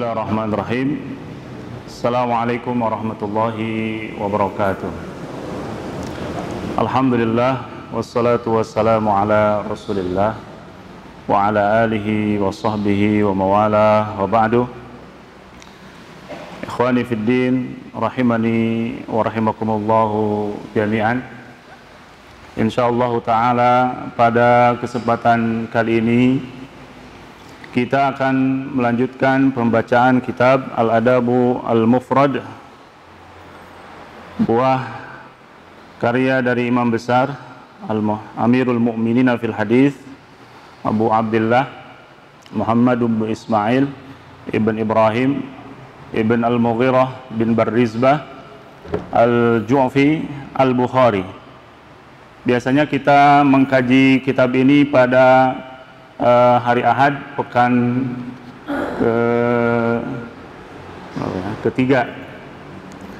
Bismillahirrahmanirrahim. Assalamualaikum warahmatullahi wabarakatuh. Alhamdulillah, wassalatu wassalamu ala rasulillah wa ala alihi wa sahbihi wa mawala wa ba'du. Ikhwani fid din, rahimani wa rahimakumullahu jami'an. Insyaallah ta'ala pada kesempatan kali ini kita akan melanjutkan pembacaan kitab Al-Adabu Al-Mufrad, buah karya dari Imam Besar Amirul Mu'minin fil Hadis Abu Abdullah Muhammad bin Ismail ibn Ibrahim ibn Al-Mughirah bin Barrizbah Al-Ju'fi Al-Bukhari. Biasanya kita mengkaji kitab ini pada hari Ahad pekan ketiga.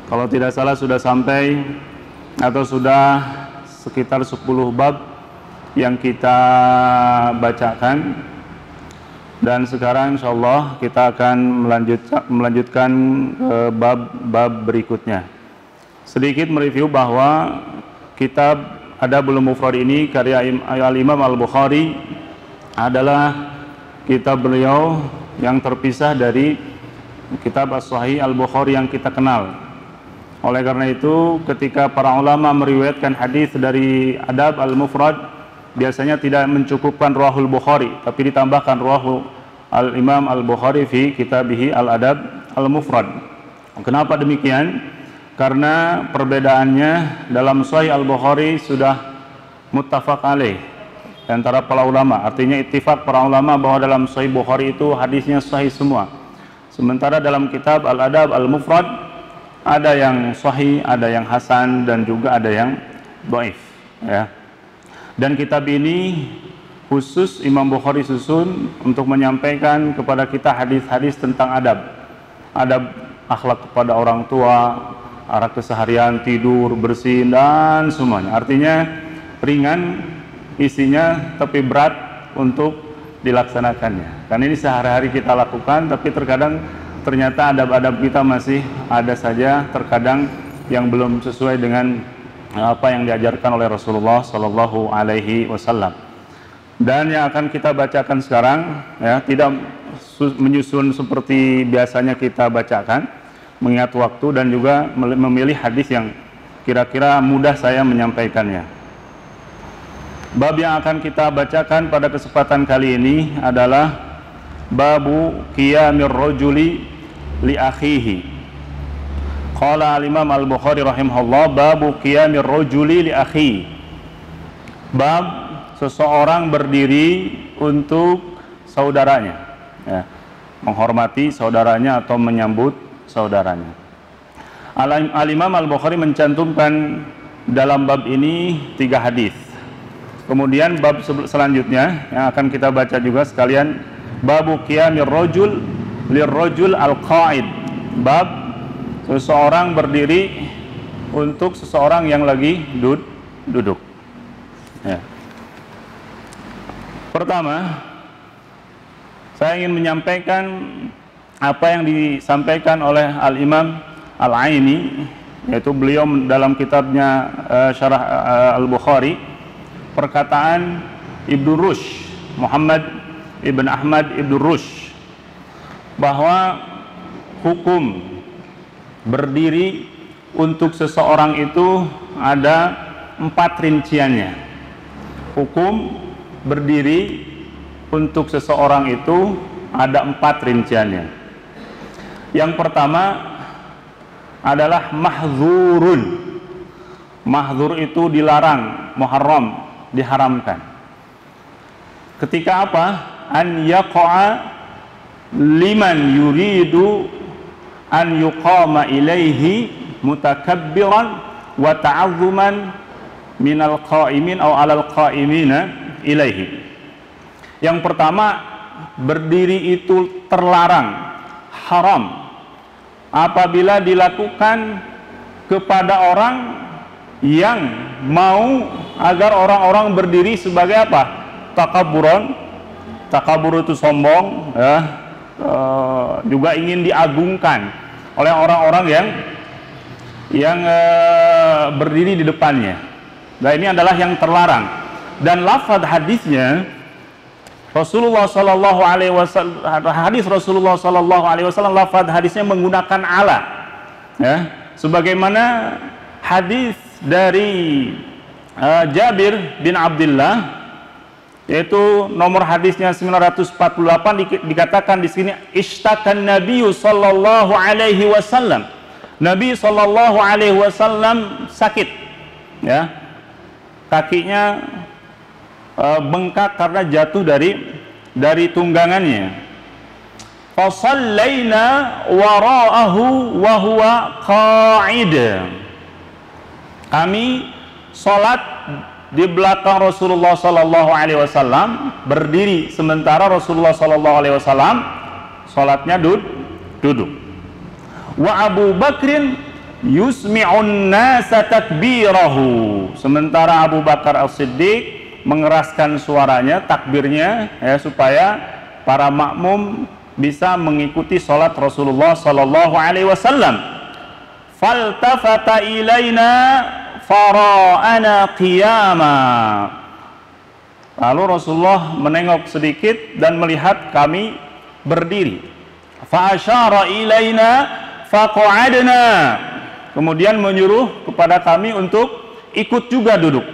Kalau tidak salah sudah sampai atau sudah sekitar 10 bab yang kita bacakan, dan sekarang insyaallah kita akan melanjutkan bab-bab berikutnya. Sedikit mereview bahwa kitab Adabul Mufrad ini karya Al-Imam Al-Bukhari adalah kitab beliau yang terpisah dari kitab As-Sahih Al-Bukhari yang kita kenal. Oleh karena itu, ketika para ulama meriwayatkan hadis dari Adab Al-Mufrad, biasanya tidak mencukupkan Ruahul Bukhari, tapi ditambahkan Ruahul Al-Imam Al-Bukhari fi kitabihi Al-Adab Al-Mufrad. Kenapa demikian? Karena perbedaannya dalam Sahih Al-Bukhari sudah muttafaq alaih antara para ulama, artinya ittifaq para ulama bahwa dalam Sahih Bukhari itu hadisnya sahih semua. Sementara dalam kitab Al-Adab Al-Mufrad ada yang sahih, ada yang hasan, dan juga ada yang dhaif, ya. Dan kitab ini khusus Imam Bukhari susun untuk menyampaikan kepada kita hadis-hadis tentang adab akhlak kepada orang tua, arah keseharian, tidur, bersin, dan semuanya. Artinya ringan isinya tapi berat untuk dilaksanakannya. Karena ini sehari-hari kita lakukan, tapi terkadang ternyata adab-adab kita masih ada saja terkadang yang belum sesuai dengan apa yang diajarkan oleh Rasulullah Sallallahu Alaihi Wasallam. Dan yang akan kita bacakan sekarang, ya, tidak menyusun seperti biasanya kita bacakan, mengingat waktu dan juga memilih hadis yang kira-kira mudah saya menyampaikannya. Bab yang akan kita bacakan pada kesempatan kali ini adalah Babu Qiyamir Rajuli li akhihi. Qala al-Imam Al-Bukhari rahimahullah, Babu Qiyamir Rajuli li akhihi. Bab seseorang berdiri untuk saudaranya, ya, menghormati saudaranya atau menyambut saudaranya. Al-Imam Al-Bukhari mencantumkan dalam bab ini 3 hadis. Kemudian bab selanjutnya yang akan kita baca juga sekalian, Babu Qiyamir Rajul lirrajul al-qa'id. Bab seseorang berdiri untuk seseorang yang lagi duduk. Ya. Pertama, saya ingin menyampaikan apa yang disampaikan oleh Al-Imam Al-Aini, yaitu beliau dalam kitabnya Syarah Al-Bukhari, perkataan Ibnu Rushd, Muhammad Ibn Ahmad Ibnu Rushd, bahwa hukum berdiri untuk seseorang itu ada 4 rinciannya. Hukum berdiri untuk seseorang itu ada 4 rinciannya. Yang pertama adalah mahdzurun. Mahdzur itu dilarang, muharram, diharamkan. Ketika apa? An yaqa'a liman yuridu an yuqama ilaihi mutakabbiran wa ta'azzuman minal qa'imin aw alal qa'imina ilaihi. Yang pertama, berdiri itu terlarang, haram, apabila dilakukan kepada orang yang mau agar orang-orang berdiri sebagai apa? Takaburan. Takabur itu sombong, ya. juga ingin diagungkan oleh orang-orang yang berdiri di depannya. Nah, ini adalah yang terlarang. Dan lafaz hadisnya Rasulullah Shallallahu Alaihi Wasallam, hadis Rasulullah Shallallahu Alaihi Wasallam, lafaz hadisnya menggunakan ala, ya, sebagaimana hadis dari Jabir bin Abdullah, yaitu nomor hadisnya 948, dikatakan di sini ishtakan Nabi Sallallahu Alaihi Wasallam, Nabi Sallallahu Alaihi Wasallam sakit, ya, kakinya bengkak karena jatuh dari tunggangannya. Fasallaina wara'ahu wa huwa qa'id. Kami salat di belakang Rasulullah sallallahu alaihi wasallam, berdiri sementara Rasulullah sallallahu alaihi wasallam salatnya duduk. Wa Abu Bakrin yusmi'un nasa takbirahu. Sementara Abu Bakar As-Siddiq mengeraskan suaranya, takbirnya, ya, supaya para makmum bisa mengikuti salat Rasulullah sallallahu alaihi wasallam. Faltafata ilaina fara'ana qiyama. Lalu Rasulullah menengok sedikit dan melihat kami berdiri. Fa asyara ilaina faqa'adna. Kemudian menyuruh kepada kami untuk ikut juga duduk,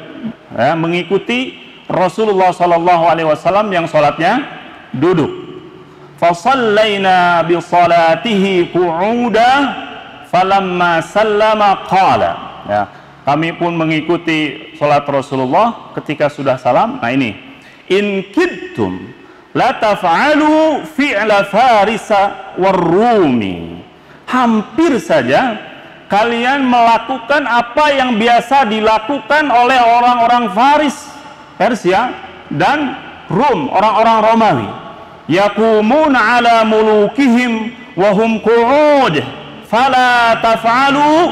ya, mengikuti Rasulullah sallallahu alaihi wasallam yang salatnya duduk. Fa shallaina bi salatihi qu'uda falamma sallama qala. Ya, kami pun mengikuti salat Rasulullah ketika sudah salam. Nah ini, in kidtum la taf'alu fi'la farisa war-rumi. Hampir saja kalian melakukan apa yang biasa dilakukan oleh orang-orang Faris, Persia, dan Rum, orang-orang Romawi. Yakumuna ala mulukihim wa hum qu'ud fala taf'alu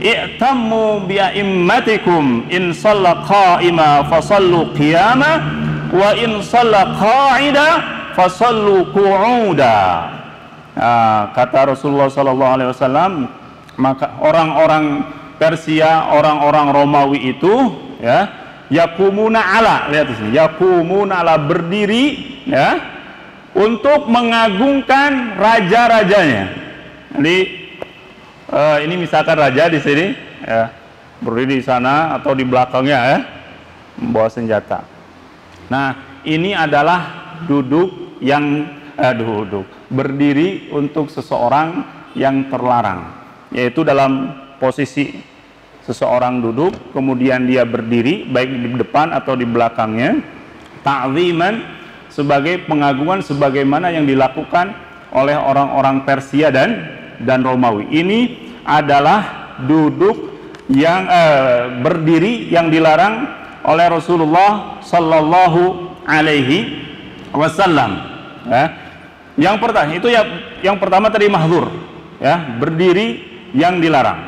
i'tammu bi a'immatikum in shalla qa'ima fasallu qiyama wa in shalla qa'ida fasallu qu'uda. Kata Rasulullah sallallahu alaihi wasallam, maka orang-orang Persia, orang-orang Romawi itu, ya, yakumuna ala, lihat di sini, yakumuna ala, berdiri, ya, untuk mengagungkan raja-rajanya. Jadi ini misalkan raja di sini, ya, berdiri di sana atau di belakangnya, ya, membawa senjata. Nah, ini adalah berdiri untuk seseorang yang terlarang, yaitu dalam posisi seseorang duduk, kemudian dia berdiri, baik di depan atau di belakangnya, ta'ziman, sebagai pengagungan sebagaimana yang dilakukan oleh orang-orang Persia dan Romawi. Ini adalah duduk yang berdiri yang dilarang oleh Rasulullah sallallahu alaihi wasallam. Ya. Yang pertama tadi mahdzur, ya, berdiri yang dilarang.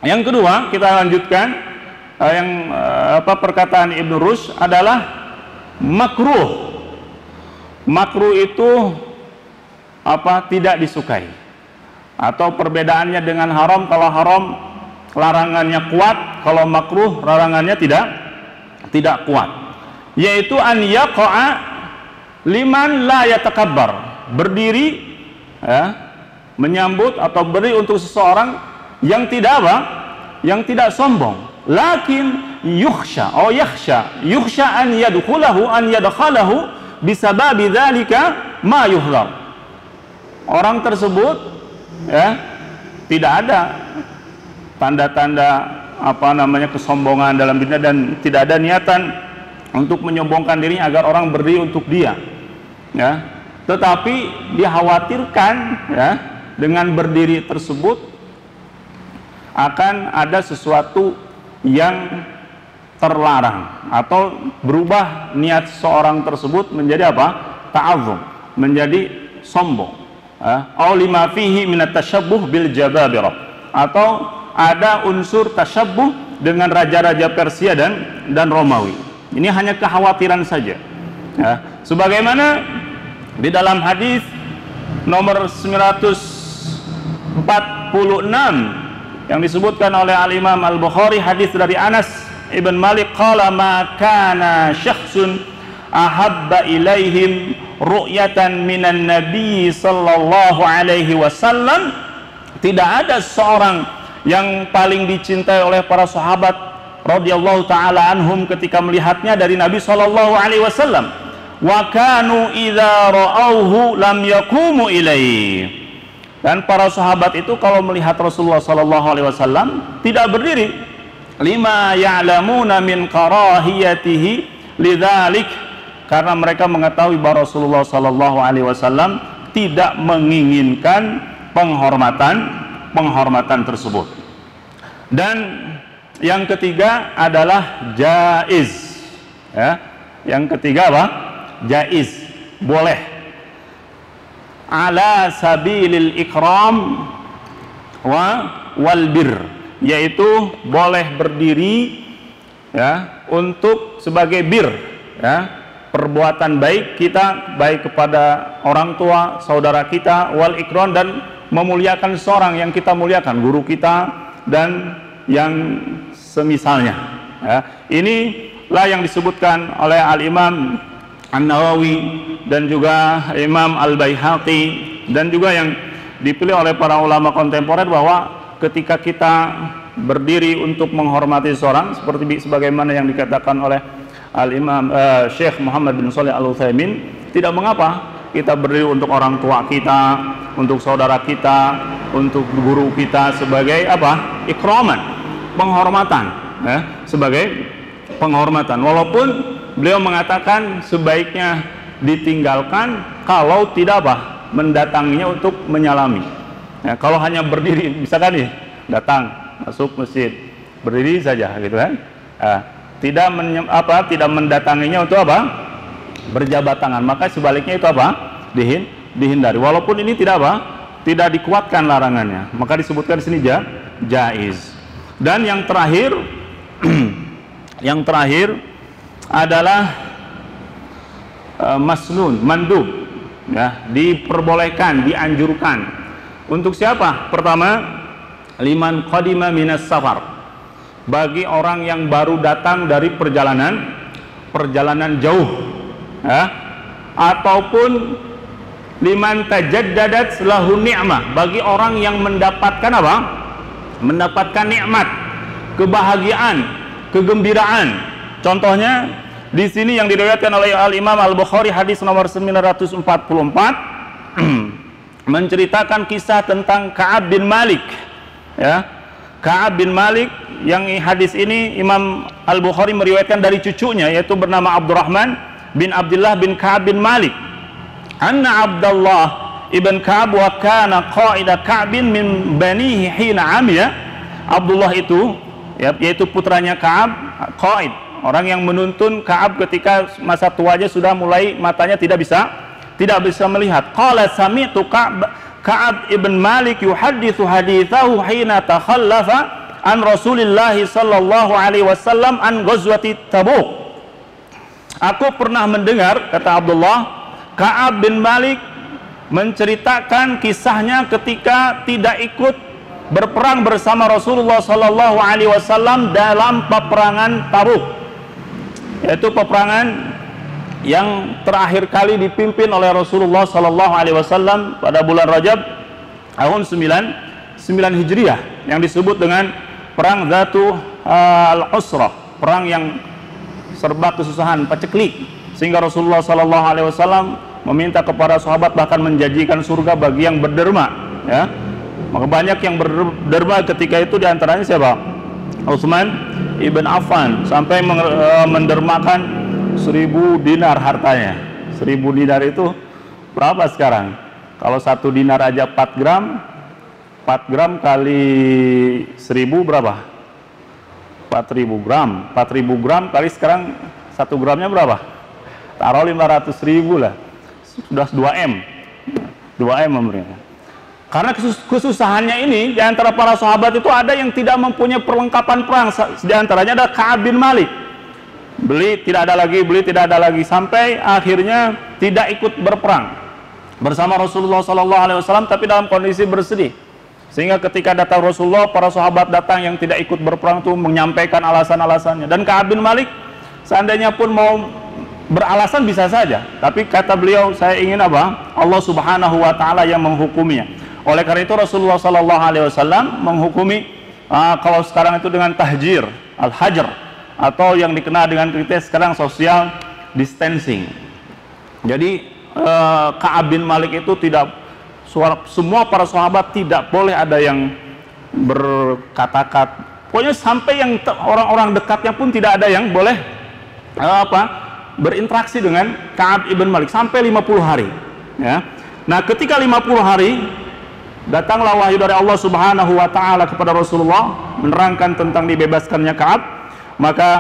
Yang kedua, kita lanjutkan perkataan Ibnu Rushd adalah makruh. Makruh itu tidak disukai, atau perbedaannya dengan haram. Kalau haram larangannya kuat, kalau makruh larangannya tidak kuat, yaitu an yaqa'a liman la yatakabbar, berdiri, ya, menyambut atau berdiri untuk seseorang yang tidak tidak sombong. Lakin yukhsha an yadkhalahu bisababi dzalika ma yuhdhar. Orang tersebut, ya, tidak ada tanda-tanda kesombongan dalam dirinya, dan tidak ada niatan untuk menyombongkan dirinya agar orang berdiri untuk dia, ya. Tetapi dikhawatirkan, ya, dengan berdiri tersebut akan ada sesuatu yang terlarang, atau berubah niat seorang tersebut menjadi ta'azzum, menjadi sombong, au lima fihi minat tasyabbuh bil jababirah, atau ada unsur tasyabbuh dengan raja-raja Persia dan Romawi. Ini hanya kekhawatiran saja, ya. Sebagaimana di dalam hadis nomor 946 yang disebutkan oleh Al-Imam Al-Bukhari, hadis dari Anas ibn Malik, qala ma kana syakhsun ahabba ilaihim ru'yatan minan nabi sallallahu alaihi wasallam. Tidak ada seorang yang paling dicintai oleh para sahabat radhiyallahu taala anhum ketika melihatnya dari Nabi sallallahu alaihi wasallam. Wa kanu idza ra'awhu lam yaqumu ilaihi. Dan para sahabat itu kalau melihat Rasulullah sallallahu alaihi wasallam tidak berdiri. Lima ya'lamuna min karahiyatihi lidzalik, karena mereka mengetahui bahwa Rasulullah sallallahu alaihi wasallam tidak menginginkan penghormatan tersebut. Dan yang ketiga adalah jaiz, ya. Yang ketiga apa? Jaiz, boleh, ala sabilil ikram wal bir, yaitu boleh berdiri, ya, untuk sebagai bir, ya, perbuatan baik kita, baik kepada orang tua, saudara kita, wal ikram, dan memuliakan seorang yang kita muliakan, guru kita dan yang semisalnya, ya. Inilah yang disebutkan oleh Al-Imam An-Nawawi dan juga Imam Al-Baihaqi, dan juga yang dipilih oleh para ulama kontemporer, bahwa ketika kita berdiri untuk menghormati seorang, seperti sebagaimana yang dikatakan oleh Al-Imam Syekh Muhammad bin Shalih Al-Utsaimin, tidak mengapa kita berdiri untuk orang tua kita, untuk saudara kita, untuk guru kita, sebagai apa? Ikraman, penghormatan, ya, sebagai penghormatan. Walaupun beliau mengatakan sebaiknya ditinggalkan kalau tidak apa? Mendatanginya untuk menyalami. Ya, kalau hanya berdiri, misalkan nih, datang masuk masjid, berdiri saja, gitu kan? Tidak mendatanginya untuk apa? Berjabat tangan. Maka sebaliknya itu apa? Dihindari. Walaupun ini tidak apa? Tidak dikuatkan larangannya. Maka disebutkan di sini jaiz. Dan yang terakhir yang terakhir adalah masnun, mandub, ya, diperbolehkan, dianjurkan. Untuk siapa? Pertama, liman qadima minas safar, bagi orang yang baru datang dari perjalanan jauh, ya, ataupun liman tajaddadat lahu ni'mah, bagi orang yang mendapatkan apa? Mendapatkan nikmat, kebahagiaan, kegembiraan. Contohnya di sini yang diriwayatkan oleh Al-Imam Al-Bukhari, hadis nomor 944 menceritakan kisah tentang Ka'ab bin Malik, ya. Ka'ab bin Malik, yang hadis ini Imam Al-Bukhari meriwayatkan dari cucunya, yaitu bernama Abdurrahman bin Abdullah bin Ka'ab bin Malik. Anna Abdullah ibn Ka'ab wa kana qa'ida Ka'bin min banihi hina amiya. Abdullah itu, ya, yaitu putranya Ka'ab, qa'id, orang yang menuntun Ka'ab ketika masa tuanya sudah mulai matanya tidak bisa melihat. Qala sami'tu Ka'ab ibn Malik yuhadditsu hadithahu hina takhallafa an Rasulillah sallallahu alaihi wasallam an ghazwati Tabuk. Aku pernah mendengar, kata Abdullah, Ka'ab bin Malik menceritakan kisahnya ketika tidak ikut berperang bersama Rasulullah sallallahu alaihi wasallam dalam peperangan Tabuk, yaitu peperangan yang terakhir kali dipimpin oleh Rasulullah sallallahu alaihi wasallam pada bulan Rajab tahun 9 Hijriah, yang disebut dengan perang Dzatu al-Usrah, perang yang serba kesusahan, paceklik, sehingga Rasulullah sallallahu alaihi wasallam meminta kepada sahabat bahkan menjanjikan surga bagi yang berderma, ya. Maka banyak yang berderma ketika itu, diantaranya siapa? Utsman ibn Affan, sampai mendermakan 1000 dinar hartanya. 1000 dinar itu berapa sekarang? Kalau 1 dinar aja 4 gram, 4 gram kali 1000 berapa? 4000 gram. 4000 gram kali sekarang 1 gramnya berapa? Taruh 500.000 lah. Sudah 2M. 2M memberikan. Karena kesusahannya ini, di antara para sahabat itu ada yang tidak mempunyai perlengkapan perang. Di antaranya ada Ka'ab bin Malik. Beli tidak ada lagi, sampai akhirnya tidak ikut berperang. bersama Rasulullah SAW, tapi dalam kondisi bersedih. Sehingga ketika datang Rasulullah, para sahabat datang yang tidak ikut berperang itu menyampaikan alasan-alasannya. Dan Ka'ab bin Malik seandainya pun mau beralasan bisa saja, tapi kata beliau, saya ingin apa? Allah Subhanahu wa Ta'ala yang menghukuminya. Oleh karena itu Rasulullah SAW menghukumi kalau sekarang itu dengan tahjir, al-hajar, atau yang dikenal dengan kita sekarang social distancing. Jadi Ka'ab bin Malik itu tidak, semua para sahabat tidak boleh ada yang berkata-kata, pokoknya sampai yang orang-orang dekatnya pun tidak ada yang boleh berinteraksi dengan Ka'ab ibn Malik sampai 50 hari ya. Nah ketika 50 hari datanglah wahyu dari Allah Subhanahu wa Ta'ala kepada Rasulullah menerangkan tentang dibebaskannya Ka'ab, maka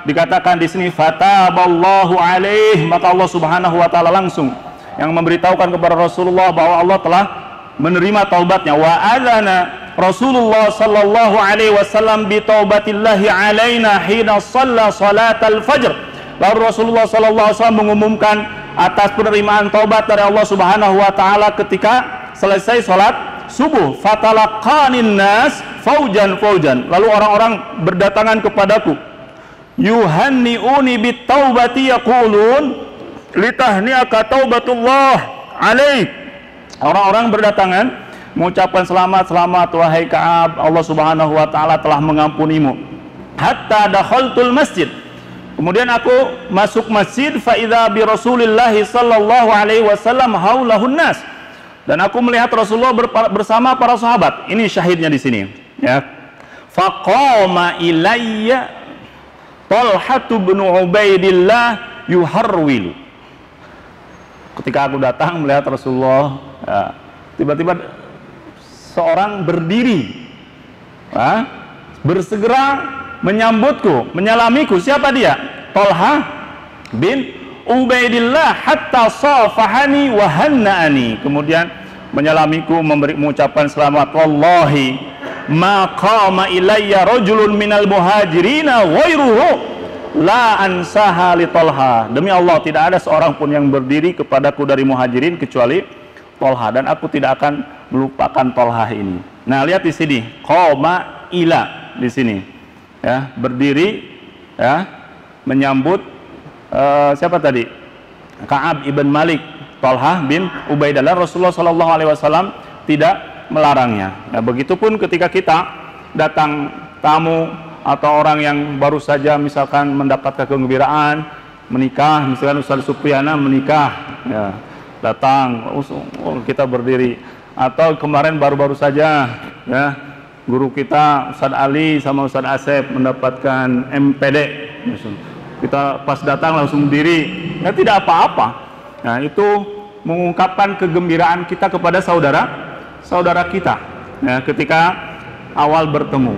dikatakan di sini fataballahu alaih, maka Allah Subhanahu wa Ta'ala langsung yang memberitahukan kepada Rasulullah bahwa Allah telah menerima taubatnya. Wa adzana Rasulullah sallallahu alaihi wasallam bi taubatillahi alaina hina shalla salatal fajr. Lalu Rasulullah sallallahu alaihi wasallam mengumumkan atas penerimaan taubat dari Allah Subhanahu wa Ta'ala ketika selesai salat subuh. Fatalaqanin nas faujan faujan, lalu orang-orang berdatangan kepadaku yuhanniuni bit taubati yaqulun litahniaka taubatullah alaik. Orang-orang berdatangan mengucapkan selamat wahai Ka'ab, Allah Subhanahu wa Ta'ala telah mengampunimu. Hatta dakhaltul masjid, kemudian aku masuk masjid, fa idza bi Rasulillah sallallahu alaihi wasallam haulahun nas, dan aku melihat Rasulullah bersama para sahabat. Ini syahidnya di sini ya. Faqama ilayya Talha bin Ubaidillah yuharwilu. Ketika aku datang melihat Rasulullah, tiba-tiba seorang berdiri, bersegera menyambutku, menyalamiku. Siapa dia? Talha bin Ubaidillah hatta safahani wa hanna'ani. Kemudian menyalamiku, mengucapkan selamat. Wallahi ma qama ilayya rajulun minal muhajirina ghairuhu la ansaha li Talha. Demi Allah tidak ada seorang pun yang berdiri kepadaku dari muhajirin kecuali Talha, dan aku tidak akan melupakan Talha ini. Nah lihat di sini qoma ila di sini ya, berdiri ya menyambut siapa tadi? Ka'ab ibn Malik, Talha bin Ubaidillah. Rasulullah sallallahu alaihi wasallam tidak melarangnya. Nah begitupun ketika kita datang tamu atau orang yang baru saja misalkan mendapatkan kegembiraan menikah, misalkan Ustaz Supriyana menikah ya, datang kita berdiri, atau kemarin baru-baru saja ya guru kita Ustaz Ali sama Ustaz Asep mendapatkan MPD, kita pas datang langsung berdiri ya, tidak apa-apa. Nah itu mengungkapkan kegembiraan kita kepada saudara kita ya, ketika awal bertemu.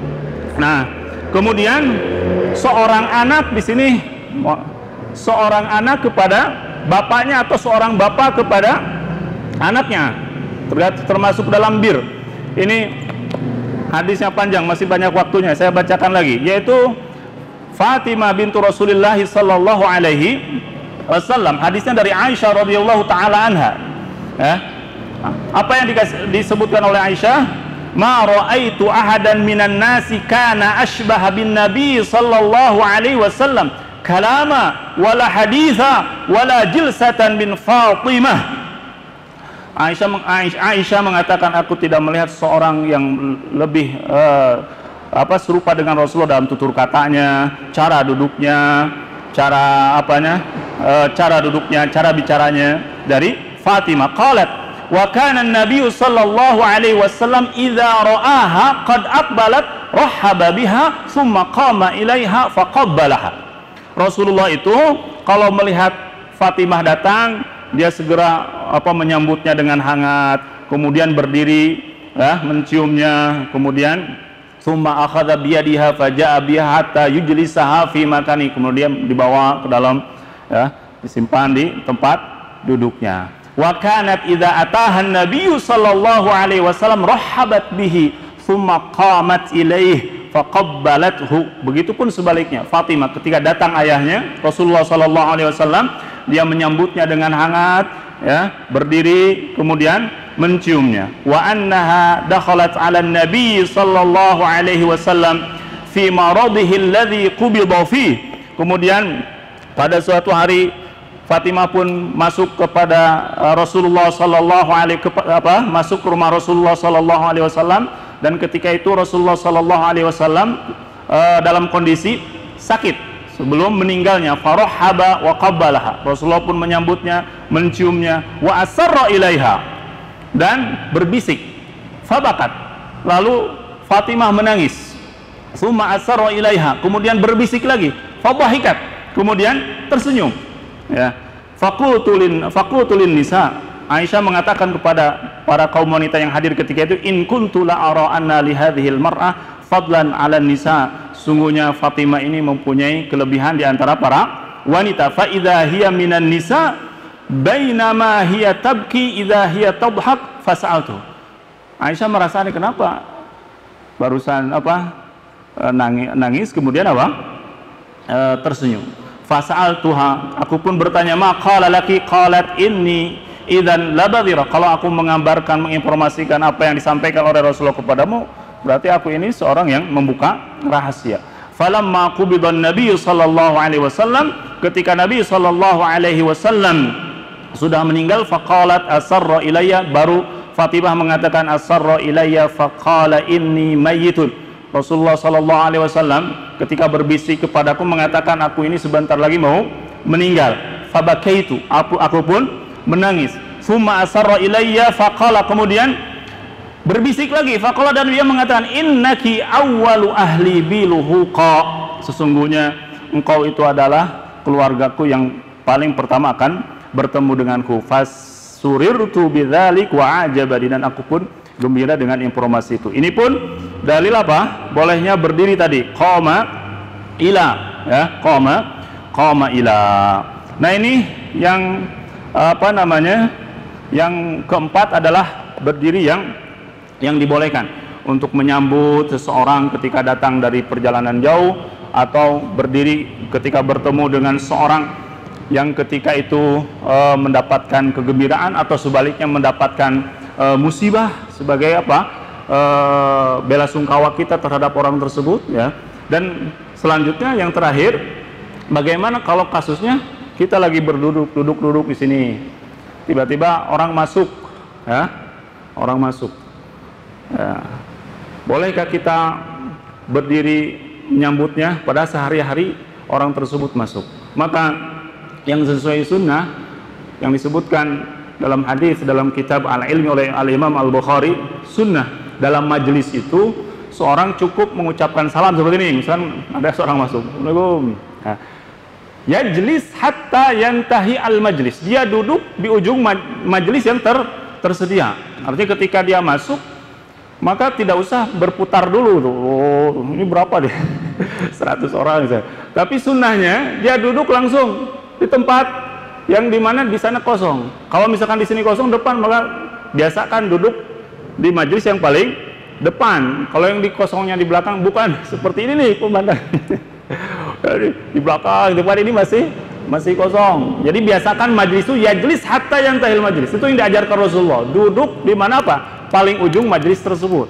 Nah kemudian seorang anak di sini, seorang anak kepada bapaknya atau seorang bapak kepada anaknya, termasuk dalam bir. Ini hadisnya panjang, masih banyak waktunya, saya bacakan lagi, yaitu Fatimah bintu Rasulullah sallallahu alaihi wasallam. Hadisnya dari Aisyah radhiyallahu taala anha. Ya. Apa yang disebutkan oleh Aisyah? Ma ra'aitu ahadan minan nasi kana ashbaha bin nabi sallallahu alaihi wasallam kalama wala haditha wala jilsatan bin Fatimah. Aisyah mengatakan, aku tidak melihat seorang yang lebih serupa dengan Rasulullah dalam tutur katanya, cara duduknya, cara duduknya, cara bicaranya dari Fatimah. Qalat wa kana an-nabiy sallallahu alaihi wasallam idza ra'aha qad aqbalat rahaba biha thumma qama ilaiha faqabbalaha. Rasulullah itu kalau melihat Fatimah datang, dia segera menyambutnya dengan hangat, kemudian berdiri ya, menciumnya, kemudian thumma akhadha biyadiha faja'a biha hatta yujlisaha fi makani, kemudian dibawa ke dalam ya, disimpan di tempat duduknya. Wa kanat idza ataha an-nabiy sallallahu alaihi wasallam rahabat bihi thumma qamat ilaihi faqabbalathu. Begitupun sebaliknya, Fatimah ketika datang ayahnya Rasulullah sallallahu alaihi wasallam, dia menyambutnya dengan hangat, ya, berdiri kemudian menciumnya. Wa annaha dakhalat 'ala nabi sallallahu alaihi wasallam fi maradihi alladhi qubida fi. Kemudian pada suatu hari Fatimah pun masuk kepada Rasulullah sallallahu alaihi masuk ke rumah Rasulullah sallallahu alaihi wasallam, dan ketika itu Rasulullah sallallahu alaihi wasallam dalam kondisi sakit sebelum meninggalnya. Farahaba wa qabbalaha. Rasulullah pun menyambutnya, menciumnya, wa asarra ilaiha, dan berbisik. Fabakat. Lalu Fatimah menangis. Summa asarra ilaiha, kemudian berbisik lagi. Fabahikat, kemudian tersenyum. Ya, faqultulin nisa. Aisyah mengatakan kepada para kaum wanita yang hadir ketika itu, in kuntu la ara anna li hadhil mar'ah fadlan 'ala nisa. Sungguhnya Fatimah ini mempunyai kelebihan di antara para wanita. Fa idza hiya minan nisa bainama hiya tabki idza hiya tadhak fas'altu. Aisyah merasa ini kenapa barusan nangis kemudian tersenyum. Fasa'altuha, aku pun bertanya, ma qala laki, qalat inni idzan labadhira. Kalau aku mengabarkan, menginformasikan apa yang disampaikan oleh Rasulullah kepadamu, berarti aku ini seorang yang membuka rahasia. Falamma qubidan Nabi sallallahu alaihi wasallam, ketika Nabi sallallahu alaihi wasallam sudah meninggal, faqalat asarra ilayya, baru Fatimah mengatakan asarra ilayya faqala inni mayyitun. Rasulullah sallallahu alaihi wasallam ketika berbisik kepadaku mengatakan aku ini sebentar lagi mau meninggal. Fabakaitu, aku pun menangis. Summa asarra ilayya faqala, kemudian berbisik lagi. Faqala, dan dia mengatakan innaki awwalu ahli biluhuqa. Sesungguhnya engkau itu adalah keluargaku yang paling pertama akan bertemu denganku. Fasurirtu bidzalik wa ajabani, dan aku pun gembira dengan informasi itu. Ini pun dalil apa? Bolehnya berdiri tadi. Qama ila, ya, qama ila. Nah, ini yang yang keempat adalah berdiri yang dibolehkan untuk menyambut seseorang ketika datang dari perjalanan jauh, atau berdiri ketika bertemu dengan seorang yang ketika itu mendapatkan kegembiraan, atau sebaliknya mendapatkan musibah, sebagai bela sungkawa kita terhadap orang tersebut, ya. Dan selanjutnya yang terakhir, bagaimana kalau kasusnya kita lagi duduk di sini, tiba-tiba orang masuk, ya, ya. Bolehkah kita berdiri menyambutnya pada sehari-hari orang tersebut masuk? Maka yang sesuai sunnah yang disebutkan dalam hadis dalam kitab Al-Ilmi oleh Al-Imam Al-Bukhari, sunnah dalam majelis itu seorang cukup mengucapkan salam seperti ini. Misalnya ada seorang masuk, Assalamualaikum, yajlis hatta yantahi al-majlis, dia duduk di ujung majelis yang tersedia. Artinya ketika dia masuk, maka tidak usah berputar dulu tuh, oh, ini berapa deh 100 orang misalnya. Tapi sunnahnya dia duduk langsung di tempat yang dimana di sana kosong. Kalau misalkan di sini kosong depan, maka biasakan duduk di majelis yang paling depan. Kalau yang di kosongnya di belakang, bukan seperti ini nih pemandangan. Di belakang, depan ini masih kosong. Jadi biasakan majelis itu yajlis hatta yantahil majlis. Itu yang diajarkan Rasulullah. Duduk di mana paling ujung majelis tersebut.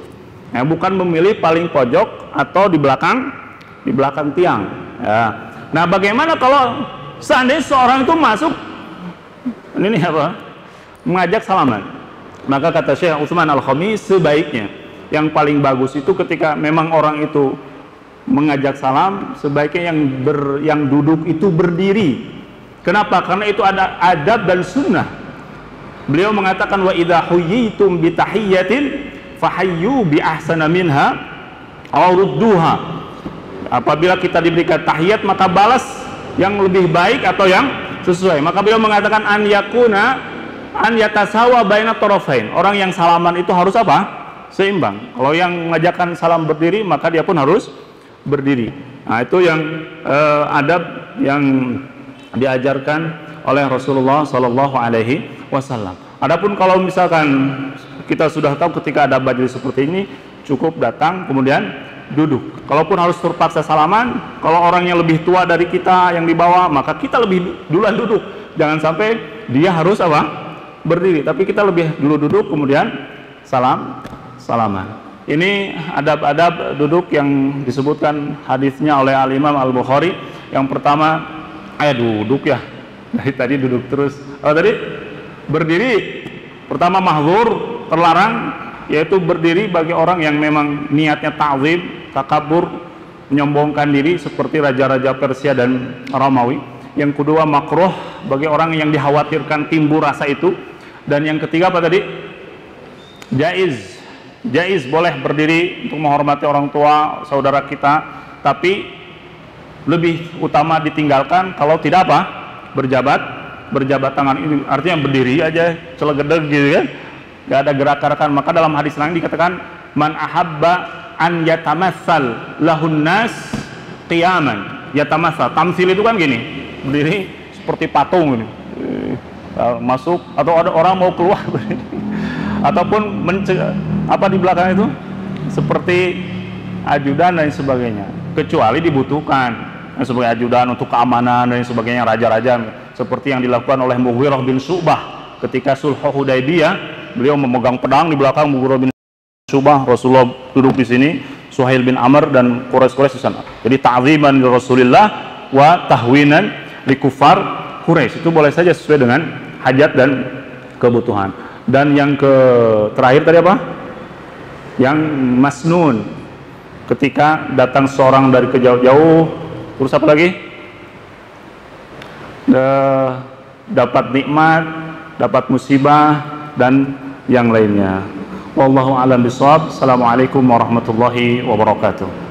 Nah, bukan memilih paling pojok atau di belakang tiang. Ya. Nah, bagaimana kalau seandainya seorang itu masuk ini mengajak salaman? Maka kata Syekh Utsman Al-Khamis, sebaiknya yang paling bagus itu ketika memang orang itu mengajak salam, sebaiknya yang duduk itu berdiri. Kenapa? Karena itu ada adab dan sunnah. Beliau mengatakan, wa idza huyyitum bi tahiyyatin fahayyu bi ahsana minha aw rudduha. Apabila kita diberikan tahiyat, maka balas yang lebih baik atau yang sesuai. Maka beliau mengatakan an yatasawa baina tarafain. Orang yang salaman itu harus seimbang. Kalau yang mengajarkan salam berdiri, maka dia pun harus berdiri. Nah, itu yang adab yang diajarkan oleh Rasulullah Sallallahu Alaihi Wasallam. Adapun kalau misalkan kita sudah tahu ketika ada majelis seperti ini, cukup datang kemudian duduk. Kalaupun harus terpaksa salaman, kalau orang yang lebih tua dari kita yang di bawah, maka kita lebih duluan duduk. Jangan sampai dia harus berdiri, tapi kita lebih dulu duduk kemudian salaman. Ini adab-adab duduk yang disebutkan hadisnya oleh Al-Imam Al-Bukhari. Yang pertama, duduk ya. Dari tadi duduk terus. Tadi berdiri. Pertama mahdzur, terlarang, yaitu berdiri bagi orang yang memang niatnya ta'zim, takabur, menyombongkan diri seperti raja-raja Persia dan Romawi. Yang kedua makruh bagi orang yang dikhawatirkan timbul rasa itu. Dan yang ketiga apa tadi? Jaiz boleh berdiri untuk menghormati orang tua, saudara kita, tapi lebih utama ditinggalkan kalau tidak apa? Berjabat tangan. Ini artinya berdiri aja celegedeg gitu kan. Gak ada gerakan. Maka dalam hadis lain dikatakan man ahabba an yatamassal lahun nas qiyaman. Yatamassal, tamsil itu kan gini, berdiri seperti patung ini, masuk atau ada orang mau keluar ataupun apa di belakang itu seperti ajudan dan sebagainya, kecuali dibutuhkan sebagai ajudan untuk keamanan dan sebagainya, raja-raja seperti yang dilakukan oleh Mughirah bin Syu'bah ketika sulh Hudaybiyah. Beliau memegang pedang di belakang Mughirah bin Syu'bah, Rasulullah duduk di sini, Suhail bin Amr dan Quraisy di sana. Jadi ta'ziman li Rasulillah wa tahwinan li kufar Quraisy. Itu boleh saja sesuai dengan hajat dan kebutuhan. Dan yang terakhir tadi apa? Yang masnun, ketika datang seorang dari kejauh-jauh, terus apa lagi? Dapat nikmat, dapat musibah dan yang lainnya. Wallahu a'lam bishawab. Assalamualaikum warahmatullahi wabarakatuh.